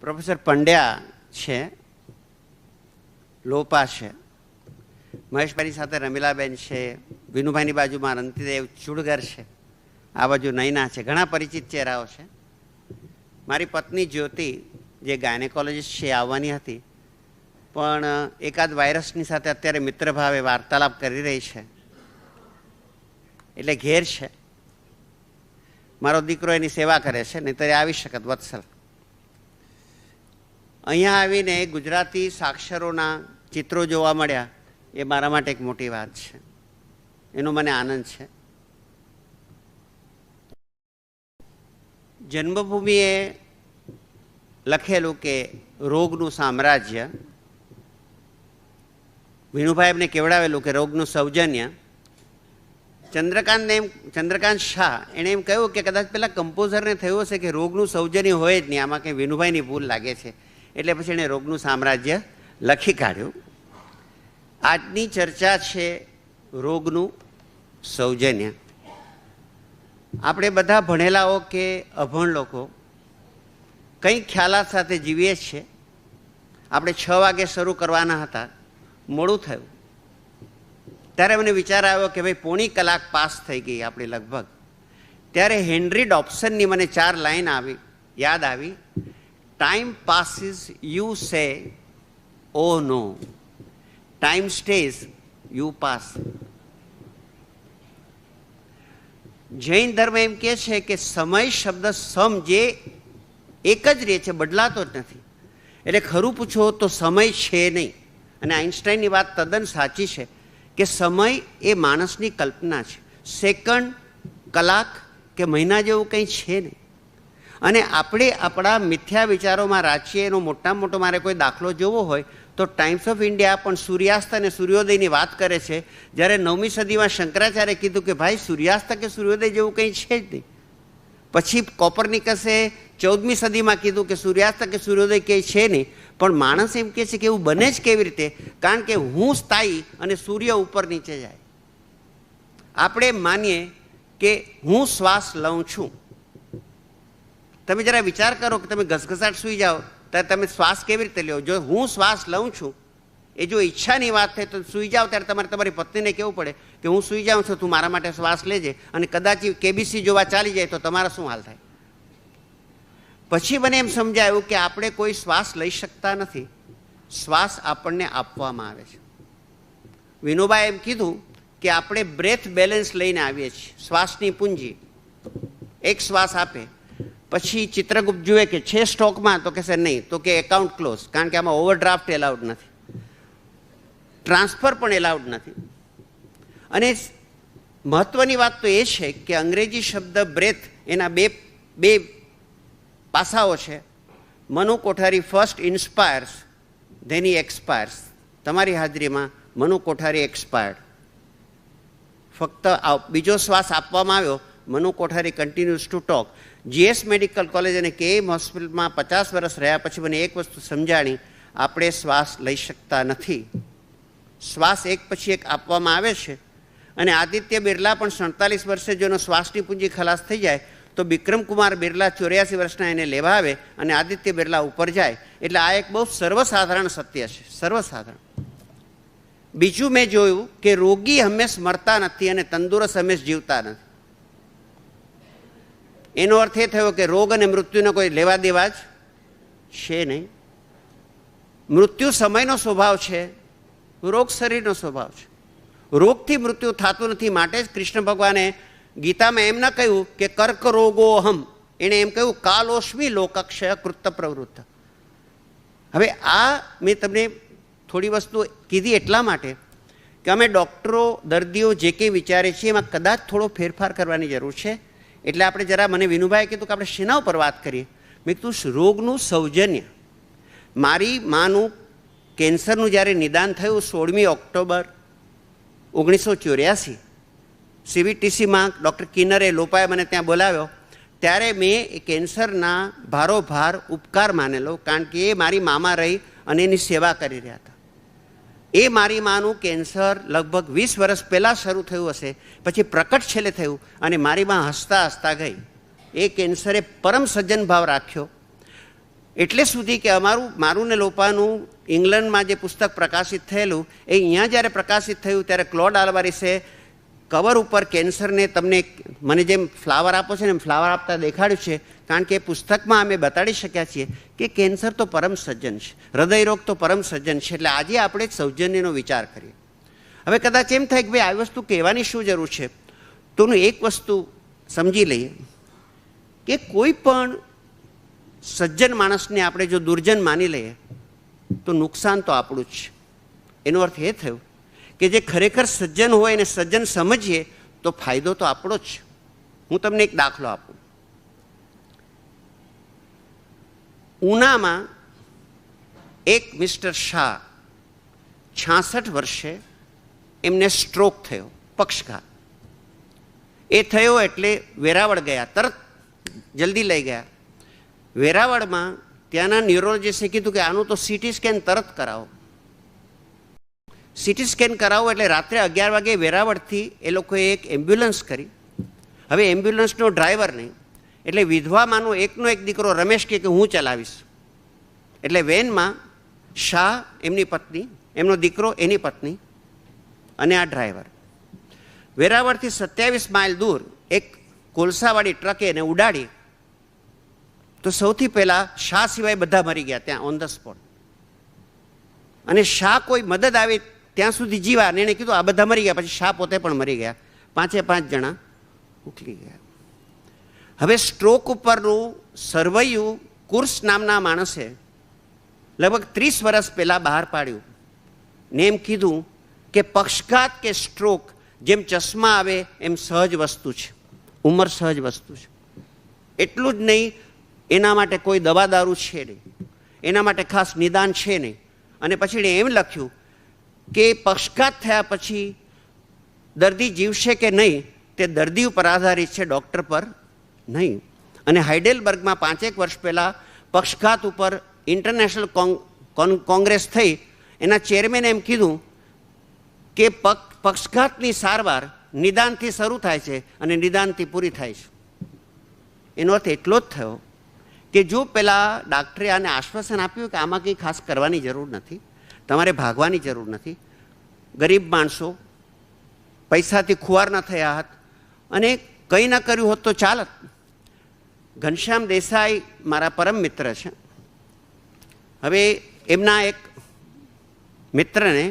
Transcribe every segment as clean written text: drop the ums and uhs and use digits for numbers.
Professor Pandya છે, લોપા છે, મહેશભાઈની સાથે રમીલાબેન છે, વિનુભાઈની બાજુમાં રંતીદેવ ચુડગર છે, આ બાજુ નૈના છે, ઘણા પરિચિત ચહેરાઓ છે. મારી પત્ની જ્યોતિ જે ગાયનેકોલોજીસ્ટ છે આવવાની હતી, પણ એકાદ વાયરસની સાથે અત્યારે મિત્રભાવે વાર્તાલાપ કરી રહી છે એટલે ઘેર છે. મારો દીકરો એની સેવા કરે છે, નહીં તો આવી શકત વત્સલ. અહીંયા આવીને ગુજરાતી સાક્ષરોના ચિત્રો જોવા મળ્યા એ મારા માટે એક મોટી વાત છે, એનો મને આનંદ છે. જન્મભૂમિએ લખેલું કે રોગનું સામ્રાજ્ય, વિનુભાઈ એમને કેવડાવેલું કે રોગનું સૌજન્ય. ચંદ્રકાંત શાહ એણે એમ કહ્યું કે કદાચ પેલા કમ્પોઝરને થયું હશે કે રોગનું સૌજન્ય હોય જ નહીં, આમાં કંઈ વિનુભાઈની ભૂલ લાગે છે, એટલે પછી એણે રોગનું સામ્રાજ્ય લખી કાઢ્યું. આજની ચર્ચા છે રોગનું સૌજન્ય. આપણે બધા ભણેલાઓ કે અભણ લોકો કંઈક ખ્યાલાત સાથે જીવીએ છીએ. આપણે 6 વાગે શરૂ કરવાના હતા, મોડું થયું, ત્યારે મને વિચાર આવ્યો કે ભાઈ પોણી કલાક પાસ થઈ ગઈ આપણી લગભગ. ત્યારે હેનરી ડોબ્સનની મને 4 લાઈન યાદ આવી. Time passes you say oh no, time stays you pass. Jain ધર્મ એમ કહે છે કે સમય શબ્દ સમ જે એક જ રહે છે, બદલાતો જ નથી. એટલે ખરું પૂછો તો સમય છે નહીં. અને આઈન્સ્ટાઈનની વાત તદ્દન સાચી છે કે સમય એ માણસની કલ્પના છે. સેકન્ડ, કલાક કે મહિના જેવું કંઈ છે નહીં. અને આપણે આપણા મિથ્યા વિચારોમાં રાચીએ. એનો મોટામાં મોટો મારે કોઈ દાખલો જોવો હોય તો ટાઈમ્સ ઓફ ઇન્ડિયા પણ સૂર્યાસ્ત અને સૂર્યોદયની વાત કરે છે. જ્યારે 9મી સદીમાં શંકરાચાર્ય કીધું કે ભાઈ સૂર્યાસ્ત કે સૂર્યોદય જેવું કંઈ છે જ નહીં. પછી કોપરનિકસે 14મી સદીમાં કીધું કે સૂર્યાસ્ત કે સૂર્યોદય કંઈ છે નહીં. પણ માણસ એમ કહે છે કે એવું બને જ કેવી રીતે? કારણ કે હું સ્થાયી અને સૂર્ય ઉપર નીચે જાય. આપણે માનીએ કે હું શ્વાસ લઉં છું. તમે જરા વિચાર કરો કે તમે ઘસઘસાટ સૂઈ જાઓ ત્યારે તમે શ્વાસ કેવી રીતે લ્યો? જો હું શ્વાસ લઉં છું એ જો ઈચ્છાની વાત થાય તો સૂઈ જાઓ ત્યારે તમારે તમારી પત્નીને કહેવું પડે કે હું સૂઈ જાઉં છું, તું મારા માટે શ્વાસ લેજે. અને કદાચ કેબીસી જોવા ચાલી જાય તો તમારા શું હાલ થાય? પછી મને એમ સમજાયું કે આપણે કોઈ શ્વાસ લઈ શકતા નથી, શ્વાસ આપણને આપવામાં આવે છે. વિનોબાએ એમ કીધું કે આપણે બ્રેથ બેલેન્સ લઈને આવીએ છીએ, શ્વાસની પૂંજી. એક શ્વાસ આપે પછી ચિત્રગુપ્ત જુએ કે છે સ્ટોકમાં, તો કહેશે નહીં, તો કે એકાઉન્ટ ક્લોઝ, કારણ કે આમાં ઓવરડ્રાફ્ટ એલાઉડ નથી, ટ્રાન્સફર પણ એલાઉડ નથી. અને મહત્વની વાત તો એ છે કે અંગ્રેજી શબ્દ બ્રેથ એના બે પાસાઓ છે. મનુ કોઠારી ફર્સ્ટ ઇન્સ્પાયર્સ ધેન હી એક્સપાયર્સ. તમારી હાજરીમાં મનુ કોઠારી એક્સપાયર્ડ. ફક્ત બીજો શ્વાસ આપવામાં આવ્યો, Manu Kothari continues to talk. GS medical college અને KM હોસ્પિટલમાં 50 વર્ષ રહ્યા પછી મને એક વસ્તુ સમજાણી, આપણે શ્વાસ લઈ શકતા નથી. શ્વાસ એક પછી એક આપવામાં આવે છે. અને આદિત્ય બિરલા પણ 47 વર્ષે જો એનો શ્વાસની પૂંજી ખલાસ થઈ જાય તો બિક્રમકુમાર બિરલા 84 વર્ષના એને લેવા આવે અને આદિત્ય બિરલા ઉપર જાય. એટલે આ એક બહુ સર્વસાધારણ સત્ય છે, સર્વસાધારણ. બીજું મેં જોયું કે રોગી હંમેશ મરતા નથી અને તંદુરસ્ત હંમેશ જીવતા નથી. એનો અર્થ એ થયો કે રોગ અને મૃત્યુનો કોઈ લેવા દેવા જ છે નહીં. મૃત્યુ સમયનો સ્વભાવ છે, રોગ શરીરનો સ્વભાવ છે. રોગથી મૃત્યુ થતું નથી. માટે જ કૃષ્ણ ભગવાને ગીતામાં એમ ન કહ્યું કે કર્ક રોગોહમ, એણે એમ કહ્યું કાલોશ્મી લોકક્ષય કૃત પ્રવૃત્ત. હવે આ મેં તમને થોડી વસ્તુ કીધી એટલા માટે કે અમે ડૉક્ટરો દર્દીઓ જે કંઈ વિચારે છીએ એમાં કદાચ થોડો ફેરફાર કરવાની જરૂર છે. એટલે આપણે જરા, મને વિનુભાઈએ કીધું કે આપણે શેના ઉપર વાત કરીએ. મેં કીધું રોગનું સૌજન્ય. મારી માનું કેન્સરનું જ્યારે નિદાન થયું 16મી ઓક્ટોબર 1984 CVTCમાં ડૉક્ટર કિન્નરે લોપાએ મને ત્યાં બોલાવ્યો. ત્યારે મેં એ કેન્સરના ભારોભાર ઉપકાર માનેલો, કારણ કે એ મારી મામા રહી અને એની સેવા કરી રહ્યા હતા. એ મારી માનું કેન્સર લગભગ 20 વર્ષ પહેલાં શરૂ થયું હશે, પછી પ્રકટ છેલ્લે થયું અને મારી માં હસતા હસતા ગઈ. એ કેન્સરે પરમ સજ્જન ભાવ રાખ્યો. એટલે સુધી કે મારું ને લોપાનું ઇંગ્લેન્ડમાં જે પુસ્તક પ્રકાશિત થયેલું એ અહીંયા જ્યારે પ્રકાશિત થયું ત્યારે ક્લોડ આલ્વારીસે કવર ઉપર કેન્સરને તમને મને જેમ ફ્લાવર આપો છે ને એમ ફ્લાવર આપતા દેખાડ્યું છે, કારણ કે એ પુસ્તકમાં અમે બતાડી શક્યા છીએ કે કેન્સર તો પરમ સજ્જન છે, હૃદયરોગ તો પરમ સજ્જન છે. એટલે આજે આપણે સૌજન્યનો વિચાર કરીએ. હવે કદાચ એમ થાય કે ભાઈ આવી વસ્તુ કહેવાની શું જરૂર છે, તો એક વસ્તુ સમજી લઈએ કે કોઈ પણ સજ્જન માણસને આપણે જો દુર્જન માની લઈએ તો નુકસાન તો આપણું જ છે. એનો અર્થ એ થયો કે જે ખરેખર સજ્જન હોય એને સજ્જન સમજીએ તો ફાયદો તો આપણો જ છે. હું તમને એક દાખલો આપું. ઉનામાં એક મિસ્ટર શાહ 66 વર્ષે એમને સ્ટ્રોક થયો, પક્ષઘાત. એ થયો એટલે વેરાવળ ગયા, તરત જલ્દી લઈ ગયા. વેરાવળમાં ત્યાંના ન્યુરોલોજીસ્ટે કીધું કે આનું તો સીટી સ્કેન તરત કરાવો. સીટી સ્કેન કરાવો એટલે રાત્રે 11 વાગે વેરાવળથી એ લોકોએ એક એમ્બ્યુલન્સ કરી. હવે એમ્બ્યુલન્સનો ડ્રાઈવર નહીં, એટલે વિધવામાંનો એકનો એક દીકરો રમેશ કે હું ચલાવીશ. એટલે વેનમાં શાહ, એમની પત્ની, એમનો દીકરો, એની પત્ની અને આ ડ્રાઈવર. વેરાવળથી 27 માઇલ દૂર એક કોલસાવાળી ટ્રકે એને ઉડાડી. તો સૌથી પહેલાં શાહ સિવાય બધા મરી ગયા ત્યાં ઓન ધ સ્પોટ. અને શાહ કોઈ મદદ આવે ત્યાં સુધી જીવા, અને એણે કીધું આ બધા મરી ગયા. પછી શાહ પોતે પણ મરી ગયા. 5 જણા ઉકલી ગયા. હવે સ્ટ્રોક ઉપરનું સર્વૈયું કુર્સ નામના માણસે લગભગ 30 વર્ષ પહેલાં બહાર પાડ્યું ને એમ કીધું કે પક્ષઘાત કે સ્ટ્રોક જેમ ચશ્મા આવે એમ સહજ વસ્તુ છે, ઉંમર સહજ વસ્તુ છે. એટલું જ નહીં, એના માટે કોઈ દવા દારૂ છે નહીં, એના માટે ખાસ નિદાન છે નહીં. અને પછી એણે એમ લખ્યું કે પક્ષઘાત થયા પછી દર્દી જીવશે કે નહીં તે દર્દી ઉપર આધારિત છે, ડૉક્ટર પર નહીં. અને હાઇડેલબર્ગમાં 5 વર્ષ પહેલાં પક્ષઘાત ઉપર ઇન્ટરનેશનલ કોંગ્રેસ થઈ. એના ચેરમેને એમ કીધું કે પક્ષઘાતની સારવાર નિદાનથી શરૂ થાય છે અને નિદાનથી પૂરી થાય છે. એનો અર્થ એટલો જ થયો કે જો પેલા ડાક્ટરે આને આશ્વાસન આપ્યું કે આમાં કંઈ ખાસ કરવાની જરૂર નથી, તમારે ભાગવાની જરૂર નથી, ગરીબ માણસો પૈસાથી ખુવાર ન થયા હોત અને કંઈ ન કર્યું હોત તો ચાલત. ઘનશ્યામ દેસાઈ મારા પરમ મિત્ર છે. હવે એમના એક મિત્રને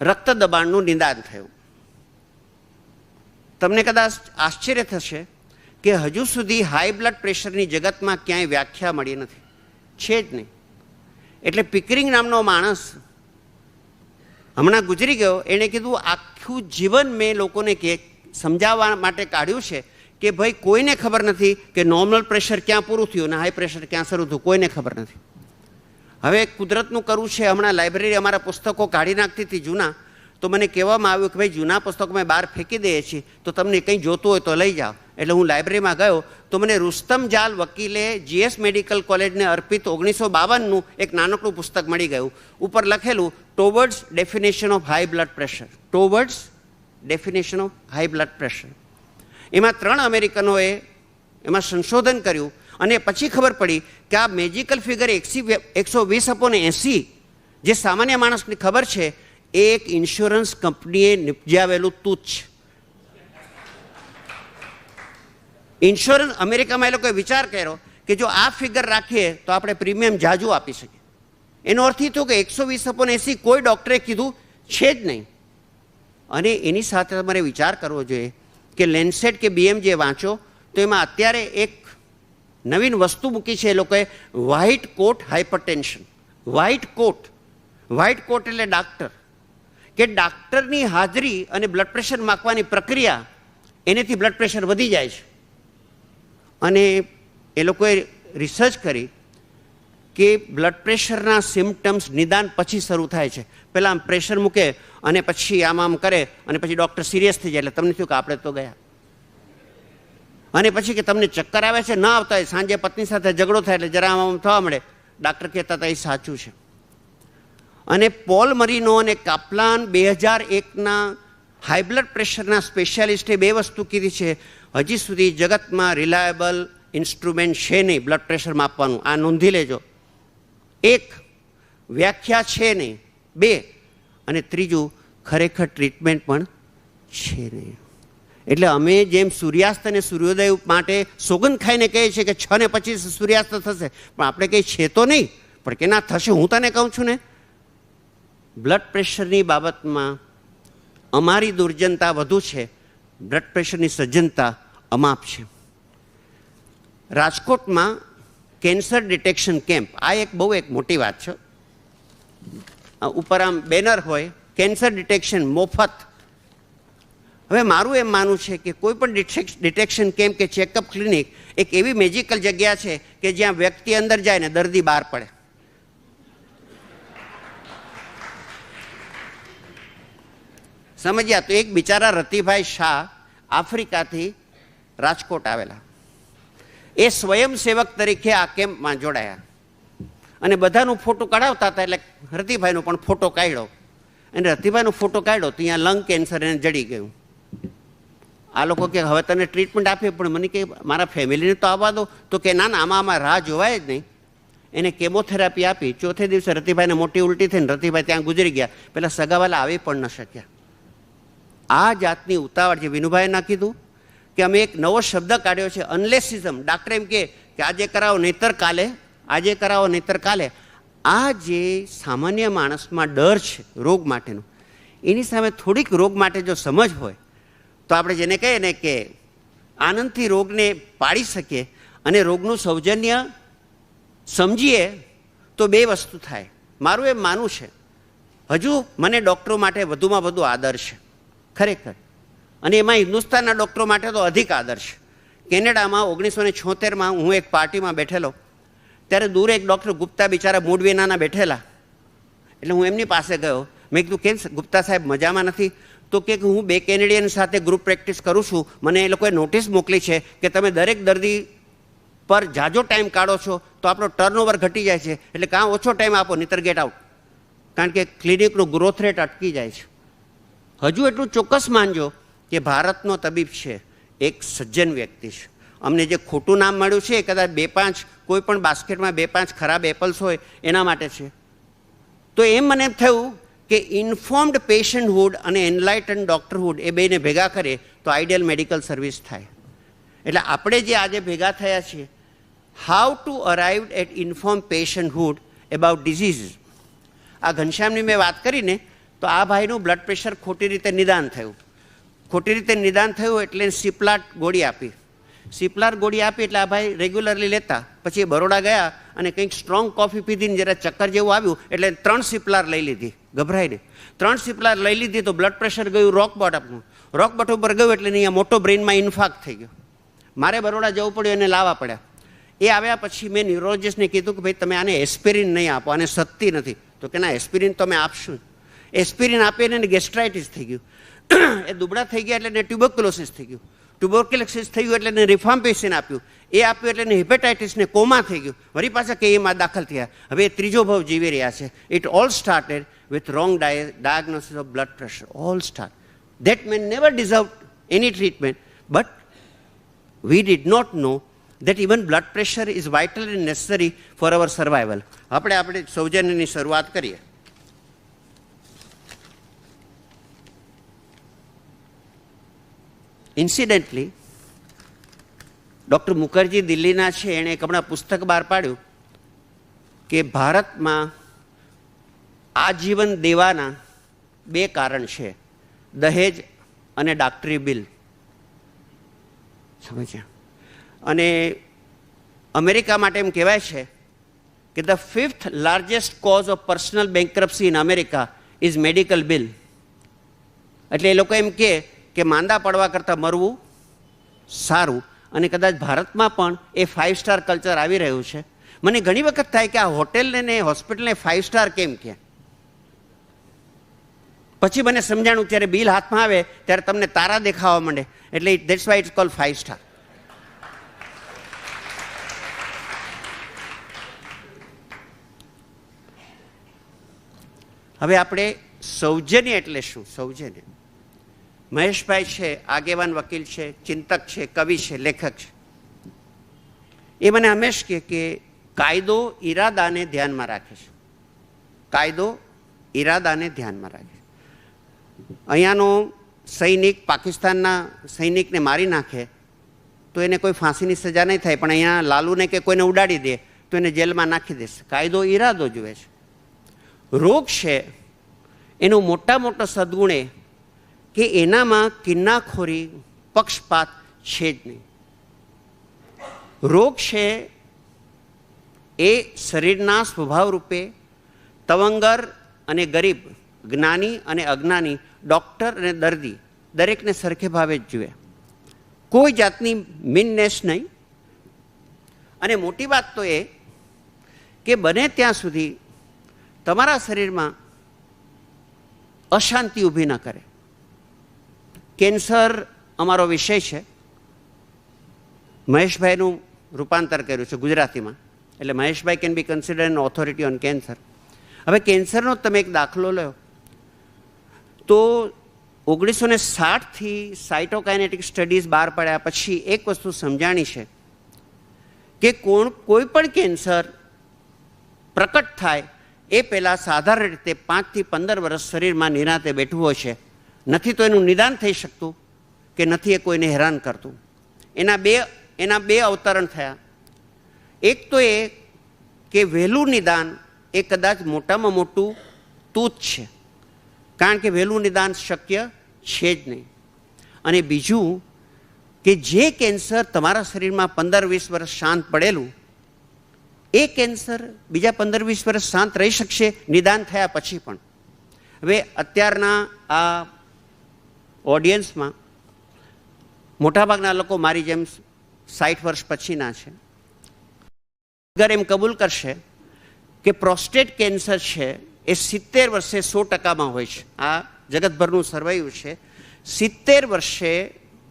રક્ત દબાણનું નિદાન થયું. તમને કદાચ આશ્ચર્ય થશે કે હજુ સુધી હાઈ બ્લડ પ્રેશરની જગતમાં ક્યાંય વ્યાખ્યા મળી નથી, છે જ નહીં. એટલે પિકરિંગ નામનો માણસ હમણાં ગુજરી ગયો. એણે કીધું આખું જીવન મેં લોકોને સમજાવવા માટે કાઢ્યું છે કે ભાઈ કોઈને ખબર નથી કે નોર્મલ પ્રેશર ક્યાં પૂરું થયું અને હાઈ પ્રેશર ક્યાં શરૂ થયું, કોઈને ખબર નથી. હવે કુદરતનું કરવું છે. હમણાં લાઇબ્રેરી અમારા પુસ્તકો કાઢી નાખતી હતી જૂના, તો મને કહેવામાં આવ્યું કે ભાઈ જૂના પુસ્તકો અમે બહાર ફેંકી દઈએ છીએ, તો તમને કંઈ જોતું હોય તો લઈ જાઓ. એટલે હું લાઇબ્રેરીમાં ગયો તો મને રુસ્તમ જાલ વકીલે GS મેડિકલ કોલેજને અર્પિત 1952નું એક નાનકડું પુસ્તક મળી ગયું. ઉપર લખેલું towards definition of high blood pressure, towards definition of high blood pressure. એમાં 3 અમેરિકનોએ એમાં સંશોધન કર્યું અને પછી ખબર પડી કે આ મેજિકલ ફિગર 120/80 જે સામાન્ય માણસને ખબર છે એ એક ઇન્સ્યોરન્સ કંપનીએ નિપજાવેલું તૂત છે. ઇન્સ્યોરન્સ અમેરિકામાં એ લોકોએ વિચાર કર્યો કે જો આ ફિગર રાખીએ તો આપણે પ્રીમિયમ જાજુ આપી શકીએ. એનો અર્થ એ થયો કે 120/80 કોઈ ડૉક્ટરે કીધું છે જ નહીં. અને એની સાથે તમારે વિચાર કરવો જોઈએ કે લેન્સેટ કે BMJ વાંચો તો એમાં અત્યારે એક નવીન વસ્તુ મૂકી છે એ લોકોએ, વ્હાઇટ કોટ હાઇપરટેન્શન. વ્હાઇટ કોટ એટલે ડાક્ટર, કે ડાક્ટરની હાજરી અને બ્લડ પ્રેશર માપવાની પ્રક્રિયા એનેથી બ્લડ પ્રેશર વધી જાય છે. અને એ લોકોએ રિસર્ચ કરી કે બ્લડ પ્રેશરના સિમ્પટમ્સ નિદાન પછી શરૂ થાય છે. પહેલાં આમ પ્રેશર મૂકે અને પછી આમ કરે અને પછી ડૉક્ટર સિરિયસ થઈ જાય એટલે તમને થયું કે આપણે તો ગયા. અને પછી કે તમને ચક્કર આવે છે, ન આવતા હોય, સાંજે પત્ની સાથે ઝઘડો થાય એટલે જરા આમ થવા મળે, ડાક્ટર કહેતા હતા એ સાચું છે. અને પોલ મરીનો અને કાપલાન 2001ના હાઈ બ્લડ પ્રેશરના સ્પેશિયાલિસ્ટે 2 વસ્તુ કીધી છે હજી સુધી જગતમાં રિલાયબલ ઇન્સ્ટ્રુમેન્ટ છે નહીં બ્લડ પ્રેશર માપવાનું, આ નોંધી લેજો. એક, વ્યાખ્યા છે નહીં. બે, અને ત્રીજું, ખરેખર ટ્રીટમેન્ટ પણ છે નહીં. એટલે અમે જેમ સૂર્યાસ્ત અને સૂર્યોદય માટે સોગંદ ખાઈને કહીએ છીએ કે 6:25 સૂર્યાસ્ત થશે, પણ આપણે કંઈ છે તો નહીં. પણ કે ના થશે, હું તને કહું છું ને, બ્લડ પ્રેશરની બાબતમાં અમારી દુર્જનતા વધુ છે, બ્લડ પ્રેશરની સજ્જનતા અમાપ છે. રાજકોટમાં કેન્સર ડિટેક્શન કેમ્પ, આ એક બહુ એક મોટી વાત છે. ઉપર આમ બેનર હોય, કેન્સર ડિટેક્શન મફત. હવે મારું એમ માનવું છે કે કોઈ પણ ડિટેક્શન કેમ્પ કે ચેકઅપ ક્લિનિક એક એવી મેજિકલ જગ્યા છે કે જ્યાં વ્યક્તિ અંદર જાય ને દર્દી બહાર પડે. સમજ્યા? તો એક બિચારા રતિભાઈ શાહ આફ્રિકાથી રાજકોટ આવેલા, એ સ્વયંસેવક તરીકે આ કેમ્પમાં જોડાયા અને બધાનું ફોટો કઢાવતા હતા. એટલે રતિભાઈનો પણ ફોટો કાઢ્યો અને રતિભાઈનો ફોટો કાઢ્યો તો ત્યાં લંગ કેન્સર એને જડી ગયું. આ લોકો કે હવે તને ટ્રીટમેન્ટ આપીએ, પણ મને કે મારા ફેમિલીને તો આવવા દો. તો કે ના ના, આમાં રાહ જોવાય જ નહીં. એને કેમોથેરાપી આપી. ચોથે દિવસે રતિભાઈને મોટી ઉલટી થઈને રતિભાઈ ત્યાં ગુજરી ગયા. પેલા સગાવાલા આવી પણ ન શક્યા. આ જાતની ઉતાવળ જે વિનુભાઈએ ના કીધું કે અમે એક નવો શબ્દ કાઢ્યો છે, અનલેસિઝમ. ડાક્ટર એમ કે આજે કરાવો નહીતર કાલે, આજે કરાવો નહીતર કાલે. આ જે સામાન્ય માણસમાં ડર છે રોગ માટેનો, એની સામે થોડીક રોગ માટે જો સમજ હોય તો આપણે જેને કહીએ ને કે આનંદથી રોગને પાડી શકીએ અને રોગનું સૌજન્ય સમજીએ તો બે વસ્તુ થાય. મારું એમ માનવું છે, હજુ મને ડૉક્ટરો માટે વધુમાં વધુ આદર છે ખરેખર, અને એમાં હિન્દુસ્તાનના ડૉક્ટરો માટે તો અધિક આદર છે. કેનેડામાં 1976માં હું એક પાર્ટીમાં બેઠેલો, ત્યારે દૂર એક ડૉક્ટર ગુપ્તા બિચારા મૂળવીનાના બેઠેલા. એટલે હું એમની પાસે ગયો. મેં કીધું કેમ ગુપ્તા સાહેબ મજામાં નથી? તો કે હું 2 કેનેડિયન સાથે ગ્રુપ પ્રેક્ટિસ કરું છું, મને એ લોકોએ નોટિસ મોકલી છે કે તમે દરેક દર્દી પર જાજો ટાઈમ કાઢો છો તો આપણો ટર્નઓવર ઘટી જાય છે, એટલે કાં ઓછો ટાઈમ આપો નહીતર ગેટ આઉટ, કારણ કે ક્લિનિકનો ગ્રોથ રેટ અટકી જાય છે. હજુ એટલું ચોક્કસ માનજો કે ભારતનો તબીબ છે એક સજ્જન વ્યક્તિ છે. અમને જે ખોટું નામ મળ્યું છે એ કદાચ 2-5 કોઈ પણ બાસ્કેટમાં 2-5 ખરાબ એપલ્સ હોય એના માટે છે. તો એમ મને એમ થયું કે ઇન્ફોર્મ્ડ પેશન્ટહુડ અને એનલાઇટન ડૉક્ટરહુડ એ બેને ભેગા કરીએ તો આઈડિયલ મેડિકલ સર્વિસ થાય. એટલે આપણે જે આજે ભેગા થયા છીએ, how to arrive at inform patienthood about disease. આ ઘનશ્યામની મેં વાત કરીને તો આ ભાઈનું બ્લડ પ્રેશર ખોટી રીતે નિદાન થયું. ખોટી રીતે નિદાન થયું એટલે સિપ્લાટ ગોળી આપી. સિપ્લાટ ગોળી આપી એટલે આ ભાઈ રેગ્યુલરલી લેતા. પછી બરોડા ગયા અને કંઈક સ્ટ્રોંગ કોફી પીધીને જરા ચક્કર જેવું આવ્યું એટલે 3 સિપ્લાર લઈ લીધી ગભરાઈને. 3 સિપ્લાર લઈ લીધી તો બ્લડ પ્રેશર ગયું રોક બોટમનું. રોક બોટમ પર ગયું એટલે અહીંયા મોટો બ્રેઇનમાં ઇન્ફાક્ટ થઈ ગયો. મારે બરોડા જવું પડ્યું, એને લાવવા પડ્યા. એ આવ્યા પછી મેં ન્યુરોલોજિસ્ટને કીધું કે ભાઈ તમે આને એસ્પિરિન નહીં આપો, આને સત્તી નથી. તો કે ના, એસ્પિરિન તો અમે આપશું. એસ્પિરિન આપીને એને ગેસ્ટ્રાઇટિસ થઈ ગયું. એ દુબળા થઈ ગયા એટલે એને ટ્યુબરક્યુલોસિસ થઈ ગયું. ટ્યુબરક્યુલોસિસ થઈ ગયું એટલે એને રિફામ્પિસિન આપ્યું. એ આપ્યું એટલે એને હિપેટાઇટિસને કોમા થઈ ગયું. વળી પાછા કેમાં દાખલ થયા. હવે એ ત્રીજો ભાવ જીવી રહ્યા છે. It all started with wrong diagnosis of blood pressure. All start. That main never deserve any treatment, but we did not know that even blood pressure is vital and necessary for our survival. આપણે સૌજન્યની શરૂઆત કરીએ. ઇન્સિડેન્ટલી doctor Mukherjee દિલ્હીના છે, એણે એક હમણાં પુસ્તક બહાર પાડ્યું કે ભારતમાં આજીવન દેવાના 2 કારણ છે, દહેજ અને ડાક્ટરી બિલ. સમજ્યા? અને અમેરિકા માટે એમ કહેવાય છે કે the 5th largest cause of personal bankruptcy in America is medical bill. એટલે એ લોકો એમ કે માંદા પડવા કરતાં મરવું સારું. અને કદાચ ભારતમાં પણ એ 5 સ્ટાર કલ્ચર આવી રહ્યું છે. મને ઘણી વખત થાય કે આ હોટેલને ને હોસ્પિટલને 5 સ્ટાર કેમ કે? પછી મને સમજાણું ત્યારે બિલ હાથમાં આવે ત્યારે તમને તારા દેખાવા માંડે, એટલે that's why it's called 5 star. હવે આપણે સૌજન્ય એટલે શું? સૌજન્ય, મહેશભાઈ છે, આગેવાન વકીલ છે, ચિંતક છે, કવિ છે, લેખક છે. એ મને હંમેશ કહે કે કાયદો ઈરાદાને ધ્યાનમાં રાખે છે, કાયદો ઈરાદાને ધ્યાનમાં રાખે છે. અહીંયાનો સૈનિક પાકિસ્તાનના સૈનિકને મારી નાખે તો એને કોઈ ફાંસીની સજા નહીં થાય, પણ અહીંયા લાલુને કે કોઈને ઉડાડી દે તો એને જેલમાં નાખી દેશે. કાયદો ઈરાદો જુએ છે. રોગ છે એનો મોટા મોટો સદગુણ એ કે એનામાં કિન્નાખોરી, પક્ષપાત છે જ નહીં. રોગ છે એ શરીરના સ્વભાવ રૂપે તવંગર અને ગરીબ, જ્ઞાની અને અજ્ઞાની, ડૉક્ટર અને દર્દી દરેકને સરખે ભાવે જ જુએ, કોઈ જાતની મીનનેસ નહીં. અને મોટી વાત તો એ કે બને ત્યાં સુધી તમારા શરીરમાં અશાંતિ ઊભી ન કરે. કેન્સર અમારો વિષય છે. મહેશભાઈનું રૂપાંતર કર્યું છે ગુજરાતીમાં, એટલે Maheshbhai can be considered an authority on cancer. હવે કેન્સરનો તમે એક દાખલો લો તો 1960થી સાઇટોકાઇનેટિક સ્ટડીઝ બહાર પડ્યા પછી એક વસ્તુ સમજાણી છે કે કોઈ પણ કેન્સર પ્રકટ થાય એ પહેલાં સાધારણ રીતે 5 થી 15 વર્ષ શરીરમાં નિરાંતે બેઠવું હોય છે. નથી તો એનું નિદાન થઈ શકતું કે નથી એ કોઈને હેરાન કરતું. એના બે અવતરણ થયા. એક તો એ કે વહેલું નિદાન એ કદાચ મોટામાં મોટું તૂત છે, કારણ કે વહેલું નિદાન શક્ય છે જ નહીં. અને બીજું કે જે કેન્સર તમારા શરીરમાં 15-20 વર્ષ શાંત પડેલું, એ કેન્સર બીજા 15-20 વર્ષ શાંત રહી શકશે નિદાન થયા પછી પણ. હવે અત્યારના આ ઓડિયન્સમાં મોટાભાગના લોકો મારી જેમ 60 વર્ષ પછીના છે. અગર એમ કબૂલ કરશે કે પ્રોસ્ટેટ કેન્સર છે એ 70 વર્ષે 100%માં હોય છે. આ જગતભરનું સર્વાયું છે. 70 વર્ષે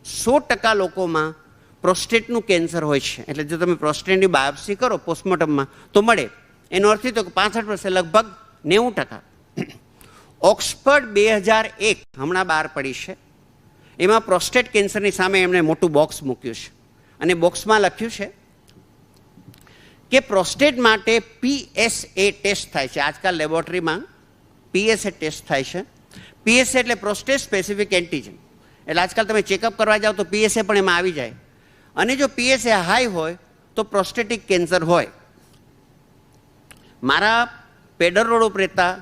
100% લોકોમાં પ્રોસ્ટેટનું કેન્સર હોય છે. એટલે જો તમે પ્રોસ્ટેટની બાયોપ્સી કરો પોસ્ટમોર્ટમમાં તો મળે. એનો અર્થ એ તો કે 65 વર્ષે લગભગ 90%. ઓક્સફર્ડ 2001 હમણાં બહાર પડી છે, એમાં પ્રોસ્ટેટ કેન્સરની સામે એમણે મોટું બોક્સ મૂક્યું છે અને બોક્સમાં લખ્યું છે કે પ્રોસ્ટેટ માટે PSA ટેસ્ટ થાય છે. આજકાલ લેબોરેટરીમાં PSA ટેસ્ટ થાય છે. PSA એટલે પ્રોસ્ટેટ સ્પેસિફિક એન્ટીજન. એટલે આજકાલ તમે ચેકઅપ કરવા જાઓ તો PSA પણ એમાં આવી જાય. અને જો PSA હાઈ હોય તો પ્રોસ્ટેટિક કેન્સર હોય. મારા પેડર રોડ ઉપર રહેતા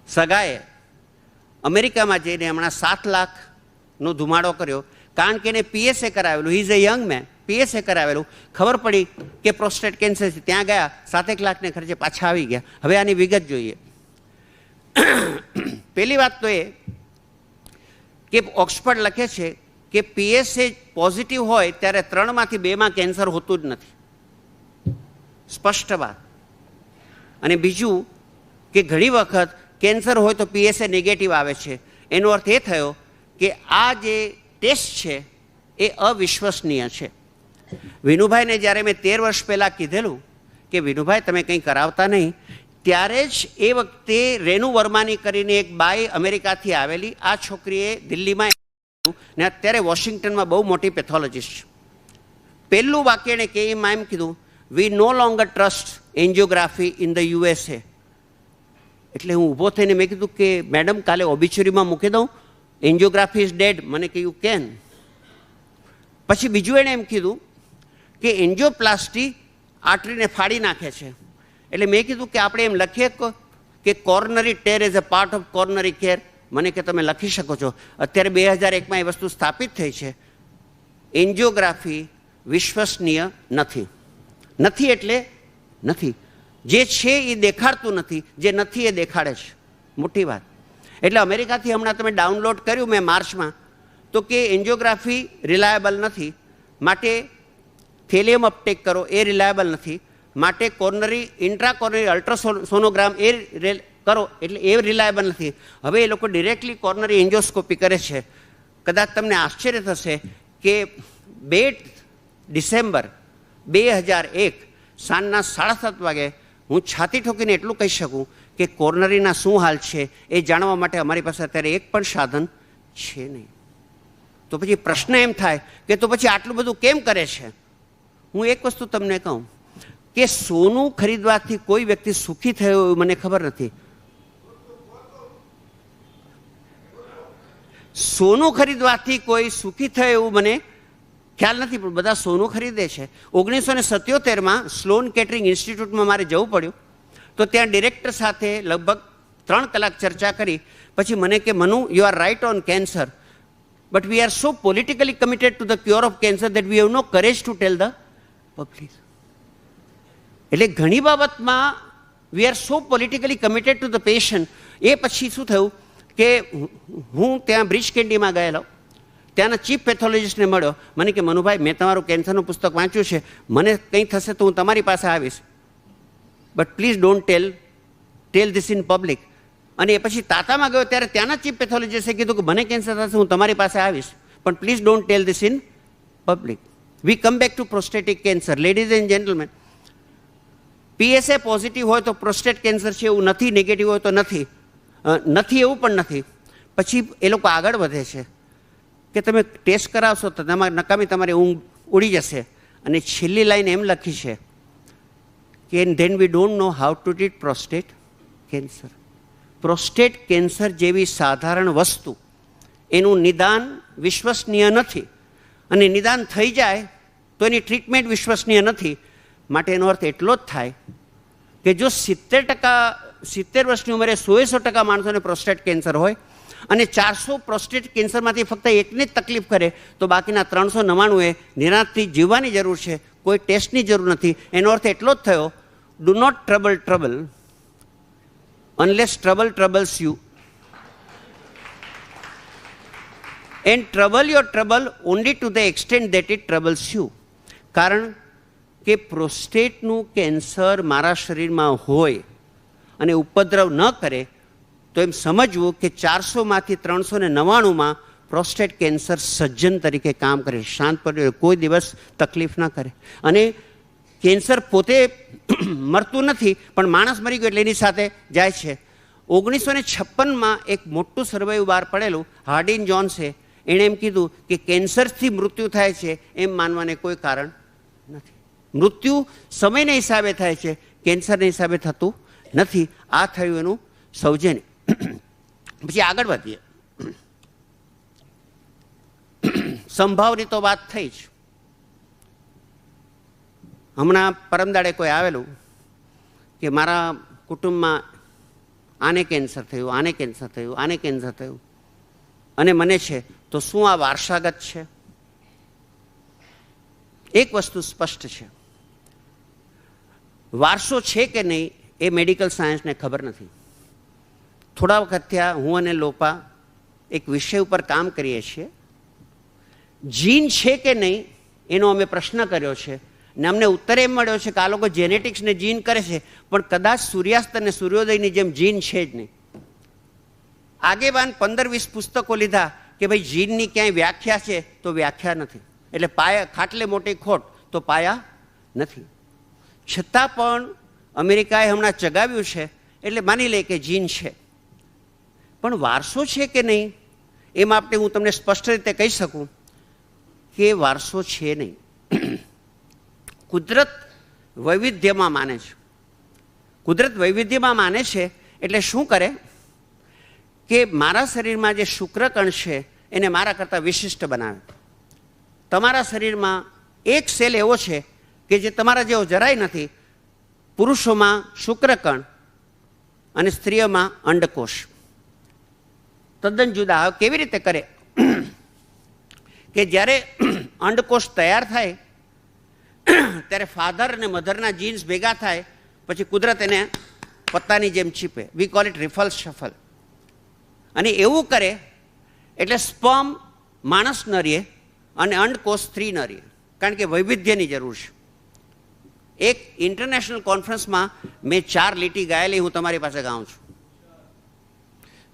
સગાએ અમેરિકામાં જઈને હમણાં 7 લાખનો ધુમાડો કર્યો, કારણ કે એને PSA કરાવેલું. He is a young man. PSA કરાવેલું, ખબર પડી કે પ્રોસ્ટેટ કેન્સર છે. ત્યાં ગયા, 7 લાખને ખર્ચે પાછા આવી ગયા. હવે આની વિગત જોઈએ. પહેલી વાત તો એ કે ઓક્સફર્ડ લખે છે કે PSA પોઝિટિવ હોય ત્યારે 3માંથી 2માં કેન્સર હોતું જ નથી. સ્પષ્ટ વાત. અને બીજું કે ઘણી વખત કેન્સર હોય તો PSA નેગેટિવ આવે છે. એનો અર્થ એ થયો કે આ જે ટેસ્ટ છે એ અવિશ્વસનીય છે. વિનુભાઈને જ્યારે મેં 13 વર્ષ પહેલાં કીધેલું કે વિનુભાઈ તમે કંઈ કરાવતા નહીં, ત્યારે જ એ વખતે રેનુ વર્માની કરીને એક બાઈ અમેરિકાથી આવેલી, આ છોકરીએ દિલ્હીમાં ને અત્યારે વોશિંગ્ટનમાં બહુ મોટી પેથોલોજીસ્ટ છે. પહેલું વાક્ય એણે કે એમાં એમ કીધું, we no longer trust angiography in the USA. એટલે હું ઊભો થઈને મેં કીધું કે મેડમ કાલે ઓબિચ્યુરીમાં મૂકી દઉં, એન્જિયોગ્રાફી ઇઝ ડેડ. મને કહ્યું કેન. પછી બીજું એણે એમ કીધું કે એન્જિયોપ્લાસ્ટી આર્ટરીને ફાડી નાખે છે. એટલે મેં કીધું કે આપણે એમ લખીએ કે coronary tear as a part of coronary care. મને કે તમે લખી શકો છો. અત્યારે 2001માં એ વસ્તુ સ્થાપિત થઈ છે. એન્જિયોગ્રાફી વિશ્વસનીય નથી. નથી એટલે નથી. જે છે એ દેખાડતું નથી, જે નથી એ દેખાડે છે. મોટી વાત. એટલે અમેરિકાથી હમણાં તમે ડાઉનલોડ કર્યું મેં માર્ચમાં, તો કે એન્જિયોગ્રાફી રિલાયબલ નથી, માટે થેલિયમ અપટેક કરો એ રિલાયબલ નથી, માટે કોર્નરી ઇન્ટ્રાકોર્નરી અલ્ટ્રાસોનોગ્રામ એ કરો એટલે એ રિલાયબલ નથી. હવે એ લોકો ડિરેક્ટલી કોર્નરી એન્જિયોસ્કોપી કરે છે. કદાચ તમને આશ્ચર્ય થશે કે 2 ડિસેમ્બર 2001 સાંજના 7:30 વાગે હું છાતી ઠોકીને એટલું કહી શકું કે કોર્નરીના શું હાલ છે એ જાણવા માટે અમારી પાસે અત્યારે એક પણ સાધન છે નહીં. તો પછી પ્રશ્ન એમ થાય કે તો પછી આટલું બધું કેમ કરે છે? હું એક વસ્તુ તમને કહું કે સોનું ખરીદવાથી કોઈ વ્યક્તિ સુખી થયો એવું મને ખબર નથી. સોનું ખરીદવાથી કોઈ સુખી થયો એવું મને ખ્યાલ નથી, પણ બધા સોનું ખરીદે છે. 1977માં સ્લોન કેટરિંગ ઇન્સ્ટિટ્યૂટમાં મારે જવું પડ્યું, તો ત્યાં ડિરેક્ટર સાથે લગભગ 3 કલાક ચર્ચા કરી. પછી મને કે Manu, you are right on cancer, but we are so politically committed to the cure of cancer that we have no courage to tell the public. એટલે ઘણી બાબતમાં we are so politically committed to the patient. એ પછી શું થયું કે હું ત્યાં બ્રિજ કેન્ડીમાં ગયેલો, ત્યાંના ચીફ પેથોલોજીસ્ટને મળ્યો. મને કે મનુભાઈ, મેં તમારું કેન્સરનું પુસ્તક વાંચ્યું છે, મને કંઈ થશે તો હું તમારી પાસે આવીશ, but please don't tell this in public. અને એ પછી તાતામાં ગયો ત્યારે ત્યાંના ચીફ પેથોલોજીસ્ટે કીધું કે મને કેન્સર થશે, હું તમારી પાસે આવીશ, પણ please don't tell this in public. We come back to prostatic cancer. Ladies and gentlemen, PSA positive હોય તો પ્રોસ્ટેટ કેન્સર છે એવું નથી, નેગેટિવ હોય તો નથી એવું પણ નથી. પછી એ લોકો આગળ વધે છે કે તમે ટેસ્ટ કરાવશો તો નકામી તમારી ઊંઘ ઉડી જશે. અને છેલ્લી લાઈન એમ લખી છે કે then we don't know how to treat prostate cancer. Prostate cancer જેવી સાધારણ વસ્તુ, એનું નિદાન વિશ્વસનીય નથી, અને નિદાન થઈ જાય તો એની ટ્રીટમેન્ટ વિશ્વસનીય નથી. માટે એનો અર્થ એટલો જ થાય કે જો 70 વર્ષની ઉંમરે 100% માણસોને પ્રોસ્ટેટ કેન્સર હોય અને 400 પ્રોસ્ટેટ કેન્સરમાંથી ફક્ત એકને જ તકલીફ કરે, તો બાકીના 399 નિરાંતથી જીવવાની જરૂર છે, કોઈ ટેસ્ટની જરૂર નથી. એનો અર્થ એટલો જ થયો, do not trouble unless trouble troubles you, and trouble your trouble only to the extent that it troubles you. કારણ કે પ્રોસ્ટેટનું કેન્સર મારા શરીરમાં હોય અને ઉપદ્રવ ન કરે તો એમ સમજવું કે 400માંથી 399માં પ્રોસ્ટેટ કેન્સર સજ્જન તરીકે કામ કરે, શાંત પડે, કોઈ દિવસ તકલીફ ન કરે. અને કેન્સર પોતે મરતું નથી, પણ માણસ મરી ગયો એટલે એની સાથે જાય છે. 1956માં એક મોટું સર્વે બહાર પડેલું, હાર્ડિન જોન્સે, એણે એમ કીધું કે કેન્સરથી મૃત્યુ થાય છે એમ માનવાને કોઈ કારણ નથી. મૃત્યુ સમયના હિસાબે થાય છે, કેન્સરના હિસાબે થતું નથી. આ થયું એનું સૌજન્ય. પછી આગળ વધીએ. સંભાવની તો વાત થઈ જ. હમણાં પરમદાડે કોઈ આવેલું કે મારા કુટુંબમાં આને કેન્સર થયું, આને કેન્સર થયું, આને કેન્સર થયું, અને મને છે, તો શું આ વારસાગત છે? એક વસ્તુ સ્પષ્ટ છે, વારસો છે કે નહીં એ મેડિકલ સાયન્સને ખબર નથી. થોડા વખત થયા હું અને લોપા એક વિષય ઉપર કામ કરીએ છીએ. જીન છે કે નહીં એનો અમે પ્રશ્ન કર્યો છે, ને અમને ઉત્તર એમ મળ્યો છે કે આ લોકો જેનેટિક્સને જીન કરે છે, પણ કદાચ સૂર્યાસ્ત અને સૂર્યોદયની જેમ જીન છે જ નહીં. આગેવાન 15-20 પુસ્તકો લીધા કે ભાઈ જીનની ક્યાંય વ્યાખ્યા છે, તો વ્યાખ્યા નથી. એટલે પાયા ખાટલે મોટી ખોટ, તો પાયા નથી. છતાં પણ અમેરિકાએ હમણાં ચગાવ્યું છે, એટલે માની લે કે જીન છે. પણ વારસો છે કે નહીં એ માટે હું તમને સ્પષ્ટ રીતે કહી શકું કે વારસો છે નહીં. કુદરત વૈવિધ્યમાં માને છે. કુદરત વૈવિધ્યમાં માને છે એટલે શું કરે કે મારા શરીરમાં જે શુક્રકણ છે એને મારા કરતાં વિશિષ્ટ બનાવે. તમારા શરીરમાં એક સેલ એવો છે કે જે તમારા જેવો જરાય નથી. પુરુષોમાં શુક્રકણ અને સ્ત્રીઓમાં અંડકોષ તદ્દન જુદા. કેવી રીતે કરે કે જ્યારે અંડકોષ તૈયાર થાય ત્યારે ફાધર અને મધરના જીન્સ ભેગા થાય, પછી કુદરત એને પત્તાની જેમ ચીપે. We call it riffle shuffle. અને એવું કરે એટલે સ્પર્મ માણસ ન રહે અને અંડકોષ સ્ત્રી ન રહે, કારણ કે વૈવિધ્યની જરૂર છે. એક ઇન્ટરનેશનલ કોન્ફરન્સમાં મેં 4 લીટી ગાયેલી, હું તમારી પાસે ગાઉં છું.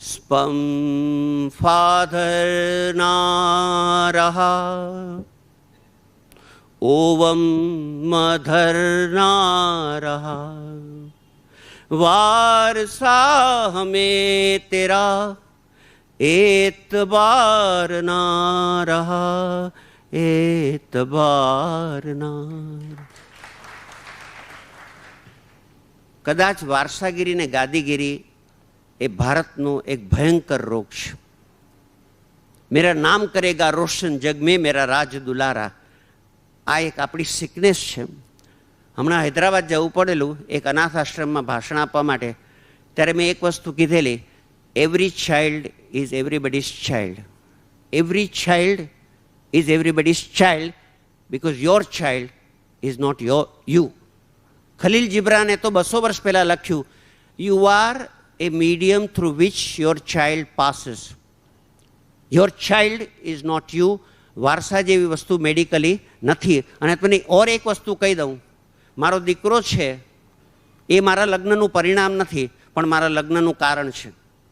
સ્પર્મ ફાધર ના રહા, ओवम मधर ना रहा, वारसा हमें तेरा एतबार ना रहा, એતબારનાર. કદાચ વારસાગીરી ને ગાદીગીરી એ ભારતનો એક ભયંકર રોગ છે. મેરા નામ કરેગા રોશન જગ મેં મેરા રાજ દુલારા, આ એક આપણી સિકનેસ છે. હમણાં હૈદરાબાદ જવું પડેલું એક અનાથ આશ્રમમાં ભાષણ આપવા માટે, ત્યારે મેં એક વસ્તુ કીધેલી, every child is everybody's child. Every child is everybody's child because your child is not you. Khalil જિબ્રાને તો 200 વર્ષ પહેલાં લખ્યું, you are a medium through which your child passes. Your child is not you. વારસા જેવી વસ્તુ medically નથી. અને તમને ઓર એક વસ્તુ કહી દઉં, મારો દીકરો છે એ મારા લગ્નનું પરિણામ નથી, પણ મારા લગ્નનું કારણ છે.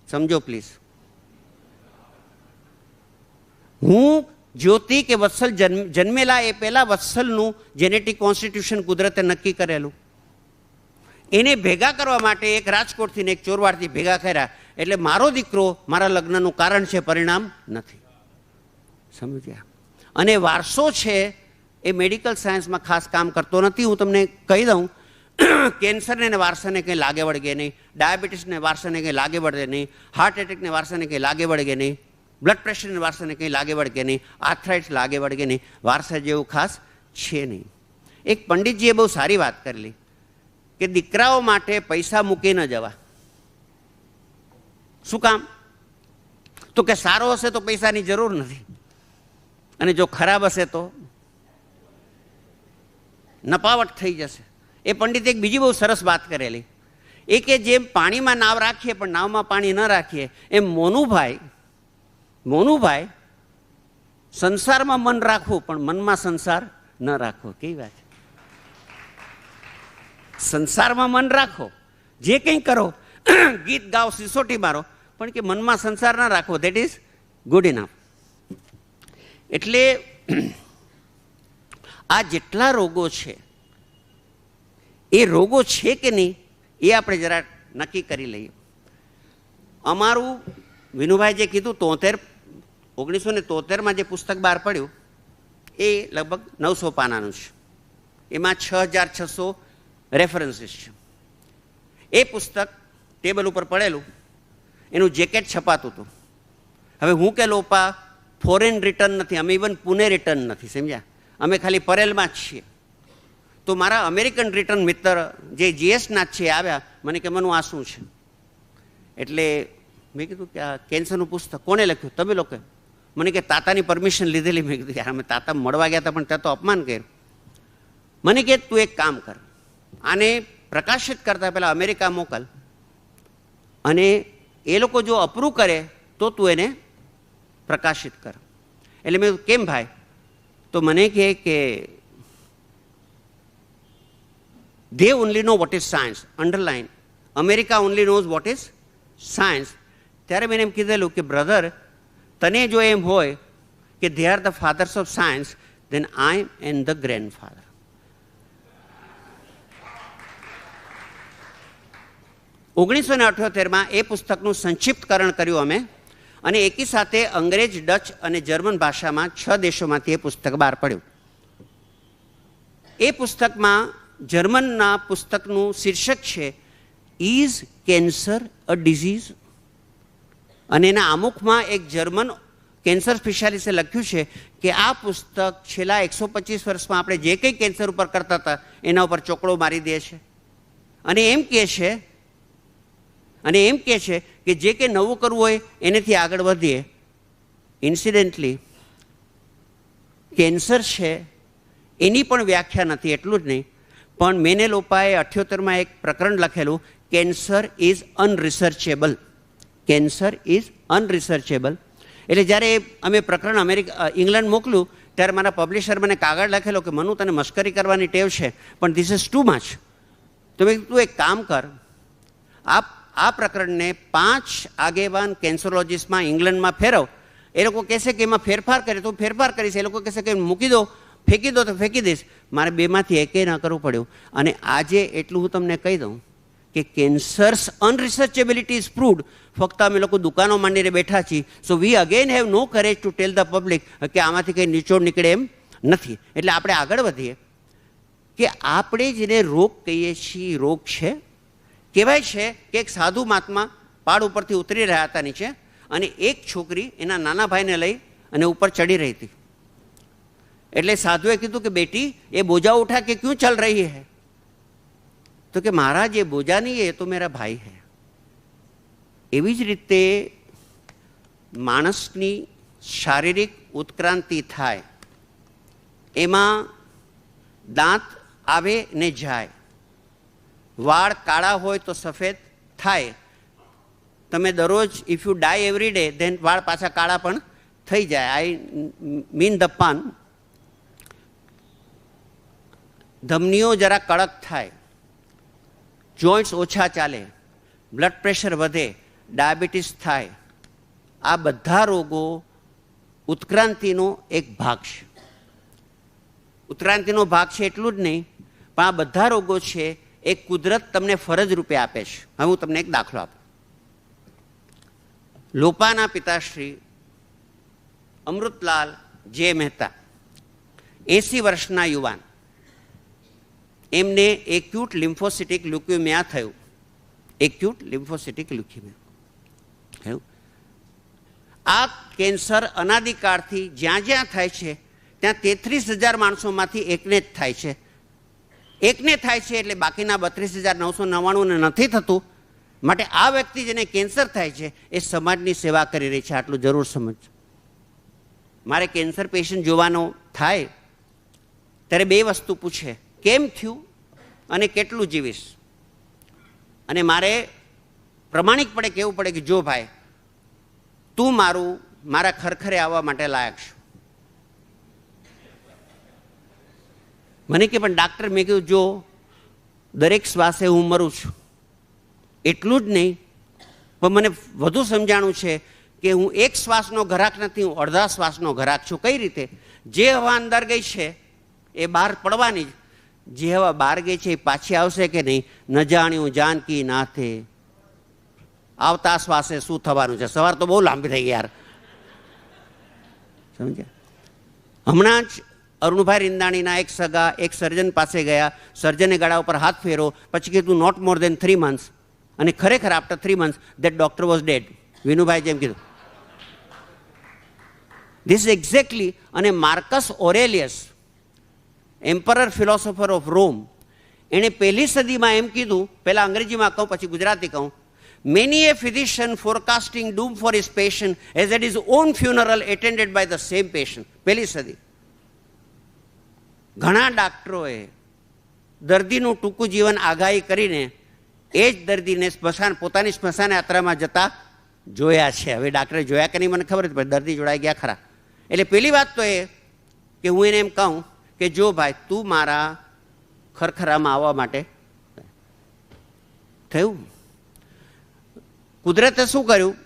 સમજો પ્લીઝ. હું જ્યોતિ કે વત્સલ જન્મેલા એ પહેલા વત્સલનું જેનેટિક કોન્સ્ટિટ્યુશન કુદરતે નક્કી કરેલું. એને ભેગા કરવા માટે એક રાજકોટથી ને એક ચોરવાડથી ભેગા કર્યા. એટલે મારો દીકરો મારા લગ્નનું કારણ છે, પરિણામ નથી. સમજ્યા? અને વારસો છે એ મેડિકલ સાયન્સમાં ખાસ કામ કરતો નથી. હું તમને કહી દઉં, કેન્સરને વારસાને કંઈ લાગે વળગે નહીં, ડાયાબિટીસને વારસાને કંઈ લાગે વળગે નહીં, હાર્ટ એટેકને વારસાને કંઈ લાગે વળગે નહીં, બ્લડ પ્રેશરને વારસાને કંઈ લાગે વળગે નહીં, આર્થરાઇટિસ લાગે વળગે નહીં. વારસા જેવું ખાસ છે નહીં. એક પંડિતજીએ બહુ સારી વાત કરેલી કે દીકરાઓ માટે પૈસા મૂકી ન જવા. શું કામ? તો કે સારો હશે તો પૈસાની જરૂર નથી, અને જો ખરાબ હશે તો નપાવટ થઈ જશે. એ પંડિતે એક બીજી બહુ સરસ વાત કરેલી, એ કે જેમ પાણીમાં નાવ રાખીએ પણ નાવમાં પાણી ન રાખીએ, એમ મોનુભાઈ સંસારમાં મન રાખવું પણ મનમાં સંસાર ન રાખવો. કેવી વાત છે? સંસારમાં મન રાખો, જે કંઈ કરો, ગીત ગાઓ, સિસોટી મારો, પણ કે મનમાં સંસાર ના રાખવો. That is good enough. એટલે આ જેટલા રોગો છે એ રોગો છે કે નહીં એ આપણે જરા નક્કી કરી લઈએ. અમારું વિનુભાઈ જે કીધું 1973માં જે પુસ્તક બહાર પડ્યું એ લગભગ 900 પાનાનું છે. એમાં 6600 રેફરન્સીસ છે. એ પુસ્તક ટેબલ ઉપર પડેલું, એનું જેકેટ છપાતું હતું. હવે હું કે લોપા ફોરેન રિટર્ન નથી, અમે ઇવન પુણે રિટર્ન નથી. સમજ્યા? અમે ખાલી પરેલમાં જ છીએ. તો મારા અમેરિકન રિટર્ન મિત્ર જે જીએસના છે આવ્યા, મને કે મનું આ શું છે? એટલે મેં કીધું કે આ કેન્સરનું પુસ્તક કોણે લખ્યું? તમે લોકો. મને કે તાતાની પરમિશન લીધેલી. મેં કીધું યાર અમે તાતા મળવા ગયા હતા પણ ત્યાં તો અપમાન કર્યું. મને કે તું એક કામ કર, આને પ્રકાશિત કરતા પહેલાં અમેરિકા મોકલ, અને એ લોકો જો અપ્રૂવ કરે તો તું એને પ્રકાશિત કર. એટલે મેં કેમ ભાઈ? તો મને કહે કે they only know what is science, underline, America only knows what is science. ત્યારે મેં એમ કીધેલું કે બ્રધર, તને જો એમ હોય કે they are the fathers of science, then I am the grandfather. ઓગણીસો 78માં એ પુસ્તકનું સંક્ષિપ્તકરણ કર્યું અમે, અને એકી સાથે અંગ્રેજ, ડચ અને જર્મન ભાષામાં 6 દેશોમાંથી એ પુસ્તક બહાર પડ્યું. એ પુસ્તકમાં જર્મનના પુસ્તકનું શીર્ષક છે ઇઝ કેન્સર અ ડિઝીઝ, અને એના આમુખમાં એક જર્મન કેન્સર સ્પેશિયાલિસ્ટે લખ્યું છે કે આ પુસ્તક છેલ્લા 125 વર્ષમાં આપણે જે કંઈ કેન્સર ઉપર કરતા હતા એના ઉપર ચોકડો મારી દે છે, અને એમ કહે છે કે જે કંઈ નવું કરવું હોય એનાથી આગળ વધીએ. ઇન્સિડેન્ટલી કેન્સર છે એની પણ વ્યાખ્યા નથી, એટલું જ નહીં, પણ મેનેલોપાએ 78માં એક પ્રકરણ લખેલું, cancer is unresearchable. Cancer is unresearchable. એટલે જ્યારે અમે પ્રકરણ ઇંગ્લેન્ડ મોકલ્યું ત્યારે મારા પબ્લિશર મને કાગળ લખેલો કે મનુ તને મશ્કરી કરવાની ટેવ છે પણ ધીસ ઇઝ ટુ મચ. તો મેં તું એક કામ કર, આ પ્રકરણને 5 આગેવાન કેન્સરોલોજીસ્ટમાં ઇંગ્લેન્ડમાં ફેરવ. એ લોકો કહેશે કે એમાં ફેરફાર કરે તો ફેરફાર કરીશ, એ લોકો કહેશે કે મૂકી દો, ફેંકી દો તો ફેંકી દઈશ. મારે બેમાંથી એકે ન કરવું પડ્યું. અને આજે એટલું હું તમને કહી દઉં કે કેન્સર્સ અનરિસર્ચેબિલિટી ઇઝ પ્રૂવડ. ફક્ત અમે લોકો દુકાનો માંડીને બેઠા છીએ. So we again have no courage to tell the public કે આમાંથી કંઈ નિચોડ નીકળે એમ નથી. એટલે આપણે આગળ વધીએ કે આપણે જેને રોગ કહીએ છીએ રોગ છે. કહેવાય છે કે એક સાધુ મહાત્મા પહાડ ઉપરથી ઉતરી રહ્યા હતા નીચે, અને એક છોકરી એના નાના ભાઈને લઈ અને ઉપર ચડી રહી હતી. એટલે સાધુએ કીધું કે બેટી એ બોજા ઉઠા કે ક્यों ચલ રહી હૈ? તો કે મહારાજ એ બોજા નહીં है, ये तो मेरा भाई है. એવી જ રીતે માણસની શારીરિક ઉત્ક્રાંતિ થાય, એમાં દાંત આવે ને જાય, વાળ કાળા હોય તો સફેદ થાય. તમે દરરોજ if you dye every day then વાળ પાછા કાળા પણ થઈ જાય. આઈ મીન ધ પાન. ધમનીઓ જરા કડક થાય, જોઈન્ટ્સ ઓછા ચાલે, બ્લડ પ્રેશર વધે, ડાયાબિટીસ થાય. આ બધા રોગો ઉત્ક્રાંતિનો એક ભાગ છે. ઉત્ક્રાંતિનો ભાગ છે એટલું જ નહીં, પણ આ બધા રોગો છે એ કુદરત તમને ફરજ રૂપે આપે છે. હવે હું તમને એક દાખલો આપું. લોપાના પિતાશ્રી અમૃતલાલ જે મહેતા, 80 વર્ષના યુવાન, એમને એક્યુટ લિમ્ફોસિટિક લ્યુકેમિયા થયું. એક્યુટ લિમ્ફોસિટિક લ્યુકેમિયા થયું. આ કેન્સર અનાદિકાળથી જ્યાં જ્યાં થાય છે ત્યાં 33,000 માણસોમાંથી એકને જ થાય છે. એકને થાય છે એટલે બાકીના 32,999ને નથી થતું. માટે આ વ્યક્તિ જેને કેન્સર થાય છે એ સમાજની સેવા કરી રહી છે. આટલું જરૂર સમજ. મારે કેન્સર પેશન્ટ જોવાનો થાય ત્યારે 2 વસ્તુ પૂછે, કેમ થયું અને કેટલું જીવીશ. અને મારે પ્રમાણિકપણે કહેવું પડે કે જો ભાઈ તું મારા ખરખરે આવવા માટે લાયક છું. મને કે પણ ડાક્ટર, મેં કીધું જો દરેક શ્વાસે હું મરું છું. એટલું જ નહીં, પણ મને વધુ સમજાણું છે કે હું એક શ્વાસનો ઘરાક નથી, હું અડધા શ્વાસનો ઘરાક છું. કઈ રીતે? જે હવા અંદર ગઈ છે એ બહાર પડવાની જ. જે હવા બહાર ગઈ છે એ પાછી આવશે કે નહીં, ન જાણ્યું જાનકી નાથે આવતા શ્વાસે શું થવાનું છે. સવાર તો બહુ લાંબી થઈ ગઈ યાર, સમજ્યા? હમણાં જ અરુણભાઈ રીંદાણીના એક સગા એક સર્જન પાસે ગયા. સર્જને ગળા ઉપર હાથ ફેરો, પછી કીધું નોટ મોર દેન 3 months. અને ખરેખર આફ્ટર 3 months that doctor was dead. Vinubhai જેમ કીધું ધીસ એક્ઝેક્ટલી. અને Marcus Aurelius, emperor philosopher of Rome, એણે 1લી સદીમાં એમ કીધું, પહેલાં અંગ્રેજીમાં કહું પછી ગુજરાતી કહું, many a physician forecasting doom for his patient as at his own funeral attended by the same patient. 1લી સદી. ઘણા ડાક્ટરોએ દર્દીનું ટૂંકું જીવન આગાહી કરીને એ જ દર્દીને પોતાની સ્મશાન યાત્રામાં જતા જોયા છે. હવે ડાક્ટરે જોયા કે નહીં મને ખબર નથી, પણ દર્દી જોડાઈ ગયા ખરા. એટલે પહેલી વાત તો એ કે હું એને એમ કહું કે જો ભાઈ તું મારા ખરખરામાં આવવા માટે થયું. કુદરતે શું કર્યું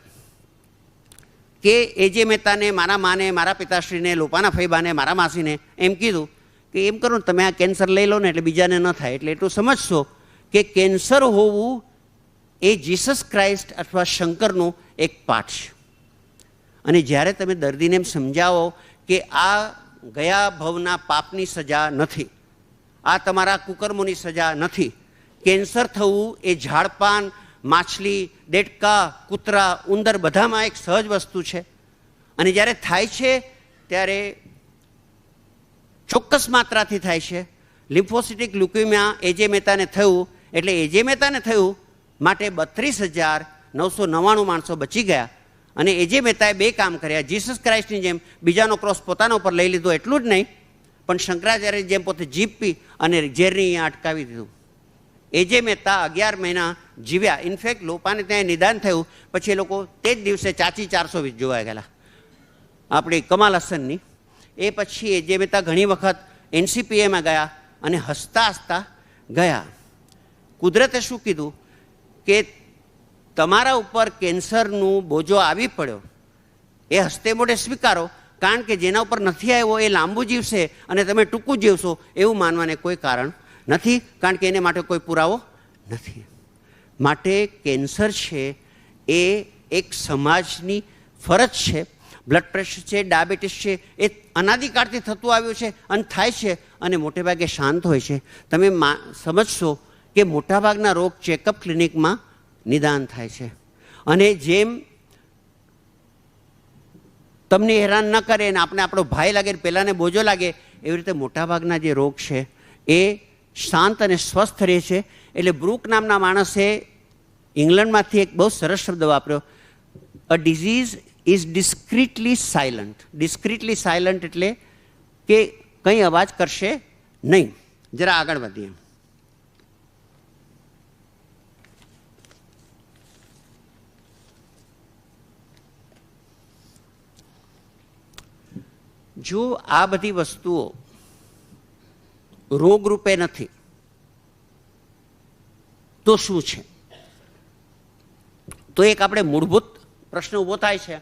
કે એજે મહેતાને, મારા માને, મારા પિતાશ્રીને, લોપાના ફઈબાને, મારા માસીને એમ કીધું કે એમ કરો ને તમે આ કેન્સર લઈ લો ને એટલે બીજાને ન થાય. એટલે એટલું સમજશો કે કેન્સર હોવું એ જીસસ ક્રાઇસ્ટ અથવા શંકરનું એક પાઠ છે. અને જ્યારે તમે દર્દીને એમ સમજાવો કે આ ગયા ભવના પાપની સજા નથી, આ તમારા કુકર્મોની સજા નથી. કેન્સર થવું એ ઝાડપાન, માછલી, દેડકા, કૂતરા, ઉંદર બધામાં એક સહજ વસ્તુ છે. અને જ્યારે થાય છે ત્યારે ચોક્કસ માત્રાથી થાય છે. લિમ્ફોસિટિક લ્યુકેમિયા એજે મહેતાને થયું, એટલે એજે મહેતાને થયું માટે 32,999 માણસો બચી ગયા. અને એજે મહેતાએ 2 કામ કર્યા. જીસસ ક્રાઇસ્ટની જેમ બીજાનો ક્રોસ પોતાના ઉપર લઈ લીધો. એટલું જ નહીં, પણ શંકરાચાર્યની જેમ પોતે જીભ પી અને ઝેરને અહીંયા અટકાવી દીધું. એજે મહેતા 11 મહિના જીવ્યા. ઇનફેક્ટ લોપાને ત્યાં નિદાન થયું પછી એ લોકો તે જ દિવસે ચાચી 420 જોવા ગયેલા આપણી કમાલ હસનની. એ પછી એજે મહેતા ઘણી વખત NCPAમાં ગયા અને હસતા હસતા ગયા. કુદરતે શું કીધું કે તમારા ઉપર કેન્સરનું બોજો આવી પડ્યો, એ હસતે મોઢે સ્વીકારો, કારણ કે જેના ઉપર નથી આવ્યો એ લાંબુ જીવશે અને તમે ટૂંકું જીવશો એવું માનવાને કોઈ કારણ નથી, કારણ કે એને માટે કોઈ પુરાવો નથી. માટે કેન્સર છે એ એક સમાજની ફરજ છે. બ્લડ પ્રેશર છે, ડાયાબિટીસ છે, એ અનાદિકાળથી થતું આવ્યું છે અને થાય છે અને મોટે ભાગે શાંત હોય છે. તમે સમજશો કે મોટાભાગના રોગ ચેકઅપ ક્લિનિકમાં નિદાન થાય છે. અને જેમ તમને હેરાન ન કરે અને આપણે આપણો ભાઈ લાગે પહેલાંને બોજો લાગે, એવી રીતે મોટાભાગના જે રોગ છે એ શાંત અને સ્વસ્થ રહે છે. એટલે બ્રુક નામના માણસે ઇંગ્લેન્ડમાંથી એક બહુ સરસ શબ્દ વાપર્યો, અ ડિઝીઝ ઇઝ ડિસ્ક્રીટલી સાયલન્ટ. ડિસ્ક્રીટલી સાયલન્ટ એટલે કે કંઈ અવાજ કરશે નહીં. જરા આગળ વધીએ. જો આ બધી વસ્તુઓ રોગરૂપે નથી તો શું છે? તો એક આપણે મૂળભૂત પ્રશ્ન ઊભો થાય છે.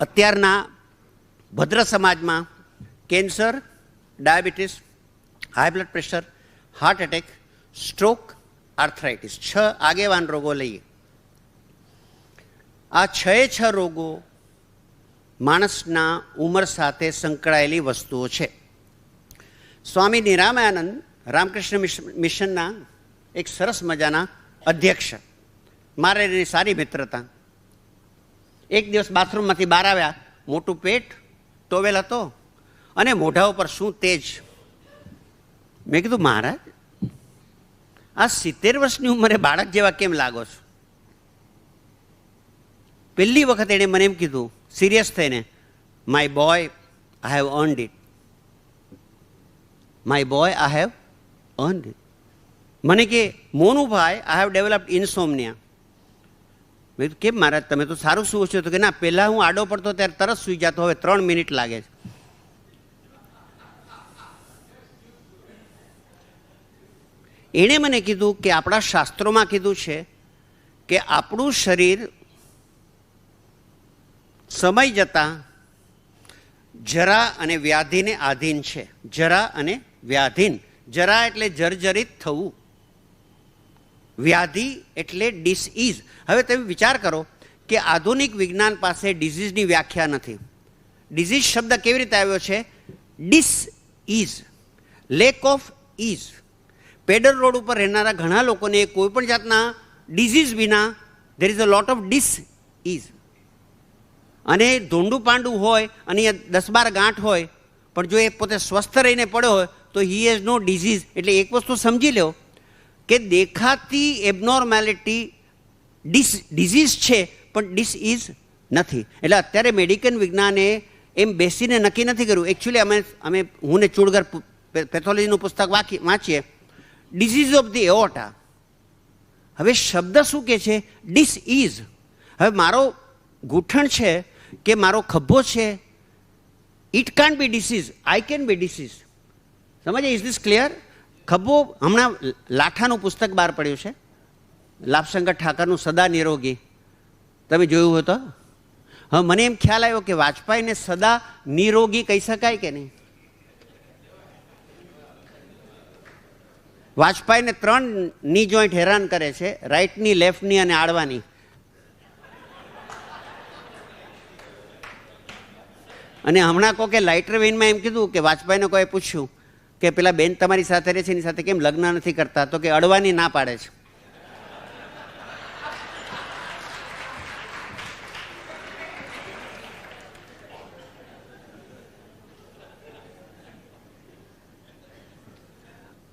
અત્યારના ભદ્ર સમાજમાં cancer, diabetes, high blood pressure, heart attack, stroke, arthritis 6 આગેવાન રોગો લઈએ. આ 6 રોગો માણસના ઉંમર સાથે સંકળાયેલી વસ્તુઓ છે. સ્વામી નિરામયાનંદ રામકૃષ્ણ મિશનના એક સરસ મજાના અધ્યક્ષ, મારે એની સારી મિત્રતા. એક દિવસ બાથરૂમમાંથી બહાર આવ્યા, મોટું પેટ, ટોવેલ હતો અને મોઢા ઉપર શું તેજ. મેં કીધું, મહારાજ આ 70 વર્ષની ઉંમરે બાળક જેવા કેમ લાગો છો? પહેલી વખત એણે મને એમ કીધું સિરિયસ થઈને, my boy I have earned it. My boy I have earned it. મને કે મોનુભાઈ આઈ હેવ ડેવલપ્ડ ઇન્સોમનિયા. મેં કીધું કેમ મહારાજ, તમે તો સારું સૂવો છો? તો કે ના, પહેલાં હું આડો પડતો ત્યારે તરત સૂઈ જતો, હવે 3 મિનિટ લાગે છે. એણે મને કીધું કે આપણા શાસ્ત્રોમાં કીધું છે કે આપણું શરીર સમય જતાં જરા અને વ્યાધિને આધીન છે. જરા અને વ્યાધીન. જરા એટલે જર્જરિત થવું, વ્યાધિ એટલે ડિસઇઝ. હવે તમે વિચાર કરો કે આધુનિક વિજ્ઞાન પાસે ડિઝીઝની વ્યાખ્યા નથી. ડિઝીઝ શબ્દ કેવી રીતે આવ્યો છે? Disease, lack of ease. Peddar road ઉપર રહેનારા ઘણા લોકોને કોઈ પણ જાતના ડિઝીઝ વિના there is a lot of disease. અને ધોંડું પાંડું હોય અને 10-12 ગાંઠ હોય, પણ જો એ પોતે સ્વસ્થ રહીને પડ્યો હોય તો હી હેઝ નો ડિઝીઝ. એટલે એક વસ્તુ સમજી લો કે દેખાતી એબનોર્માલિટી ડિઝીઝ છે પણ ડિસઇઝ નથી. એટલે અત્યારે મેડિકલ વિજ્ઞાને એમ બેસીને નક્કી નથી કર્યું. એકચ્યુઅલી અમે હું ને ચૂડગર પેથોલોજીનું પુસ્તક વાંચીએ, ડિઝીઝ ઓફ ધી એઓર્ટા. હવે શબ્દ શું કહે છે? ડિસઇઝ. હવે મારો ગૂંઠણ છે કે મારો ખભો છે, it can't be disease, I can be disease. સમજે? Is this clear? ખભો, હમણાં લાઠાનું પુસ્તક બહાર પડ્યું છે, લાભશંકર ઠાકરનું સદા નિરોગી. તમે જોયું હોય તો. હવે મને એમ ખ્યાલ આવ્યો કે વાજપેયીને સદા નિરોગી કહી શકાય કે નહીં? વાજપેયીને 3 ની જોઈન્ટ હેરાન કરે છે, રાઈટની, લેફ્ટની અને આડવાની. અને હમણાં કોકે લાઇટર વેઇનમાં એમ કીધું કે વાજપેયીને કોઈ પૂછ્યું કે પેલા બેન તમારી સાથે રહે છે એની સાથે કેમ લગ્ન નથી કરતા? તો કે અડવાની ના પાડે છે.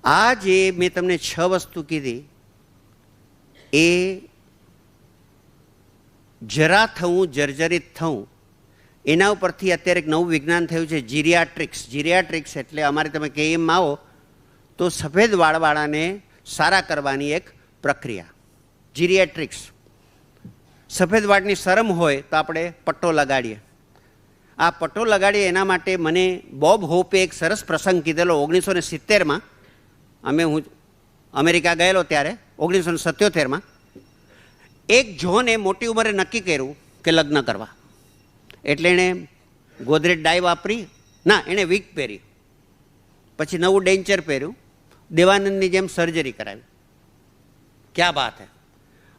આ જે મેં તમને 6 વસ્તુ કીધી એ જરા થવું, જર્જરિત થવું, એના ઉપરથી અત્યારે એક નવું વિજ્ઞાન થયું છે, જીરિયાટ્રિક્સ. જીરિયાટ્રિક્સ એટલે અમારે તમે કેએમમાં આવો તો સફેદ વાળવાળાને સારા કરવાની એક પ્રક્રિયા, જીરિયાટ્રિક્સ. સફેદ વાળની શરમ હોય તો આપણે પટ્ટો લગાડીએ. આ પટ્ટો લગાડીએ એના માટે મને બોબ હોપે એક સરસ પ્રસંગ કીધેલો 1970માં. હું અમેરિકા ગયેલો ત્યારે 1977માં. એક જોને મોટી ઉંમરે નક્કી કર્યું કે લગ્ન કરવા. એટલે એણે ગોદરેજ ડાય વાપરી, ના, એણે વીગ પહેરી, પછી નવું ડેન્ચર પહેર્યું, દેવાનંદની જેમ સર્જરી કરાવી. ક્યાં વાત હે.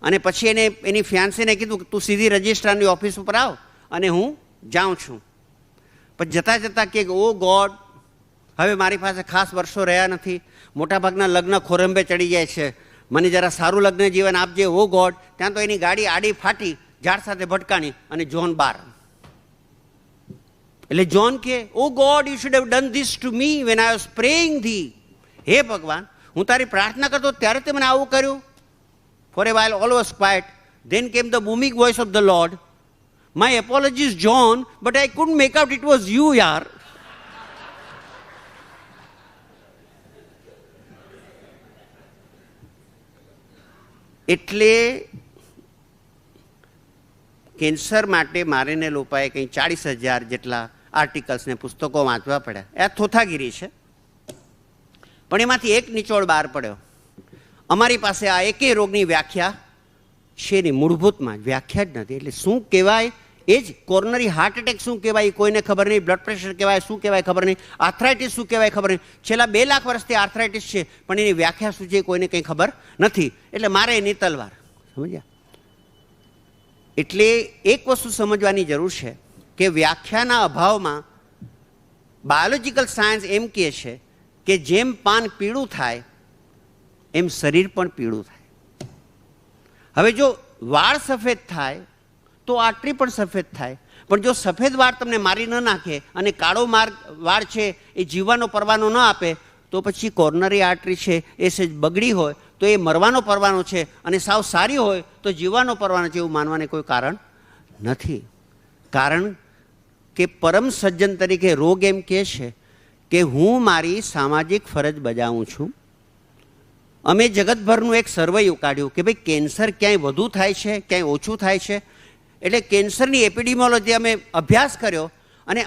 અને પછી એને એની ફિયાન્સીને કીધું કે તું સીધી રજિસ્ટ્રારની ઓફિસ ઉપર આવ અને હું જાઉં છું. પણ જતાં જતાં કે ઓ ગોડ, હવે મારી પાસે ખાસ વર્ષો રહ્યા નથી, મોટાભાગના લગ્ન ખોરંબે ચડી જાય છે, મને જરા સારું લગ્ન જીવન આપજે ઓ ગોડ. ત્યાં તો એની ગાડી આડી ફાટી ઝાડ સાથે ભટકાણી અને જોન બાર. એટલે જોન કે O God, you should have done this to me when I was praying thee. હે ભગવાન, હું તારી પ્રાર્થના કરતો ત્યારે તે મને આવું કર્યું. For a while all was quiet. Then came the booming voice of the Lord. My apologies, John, but I couldn't make out it was you, yaar. એટલે કેન્સર માટે મારીને લોપાએ કંઈ 40,000 જેટલા આર્ટિકલ્સ ને પુસ્તકો વાંચવા પડ્યા. આ થોથાગીરી છે. પણ એમાંથી એક નિચોડ બહાર પડ્યો. અમારી પાસે આ એકેય રોગની વ્યાખ્યા છે નહીં, મૂળભૂતમાં વ્યાખ્યા જ નથી. એટલે શું કહેવાય એ જ. કોરોનરી હાર્ટ એટેક શું કહેવાય કોઈને ખબર નહીં, બ્લડ પ્રેશર કહેવાય શું કહેવાય ખબર નહીં, આર્થરાઇટિસ શું કહેવાય ખબર નહીં. છેલ્લા 2 લાખ વર્ષથી આર્થરાઇટિસ છે, પણ એની વ્યાખ્યા શું છે કોઈને કંઈ ખબર નથી. એટલે મારે એની તલવાર. સમજ્યા? એટલે એક વસ્તુ સમજવાની જરૂર છે કે વ્યાખ્યાના અભાવમાં બાયોલોજીકલ સાયન્સ એમ કહે છે કે જેમ પાન પીળું થાય એમ શરીર પણ પીળું થાય. હવે જો વાળ સફેદ થાય તો આટરી પણ સફેદ થાય. પણ જો સફેદ વાળ તમને મારી ન નાખે અને કાળો વાળ છે એ જીવવાનો પરવાનો ન આપે, તો પછી કોર્નરી આર્ટરી છે એ સહેજ બગડી હોય તો એ મરવાનો પરવાનો છે, અને સાવ સારી હોય તો જીવવાનો પરવાનો છે, એવું માનવાને કોઈ કારણ નથી. કારણ કે પરમ સજ્જન તરીકે રોગ એમ કહે છે કે હું મારી સામાજિક ફરજ બજાવું છું. અમે જગતભરનું એક સર્વે કાઢ્યું કે ભાઈ કેન્સર ક્યાંય વધુ થાય છે, ક્યાંય ઓછું થાય છે. એટલે કેન્સરની એપિડેમિયોલોજી અમે અભ્યાસ કર્યો અને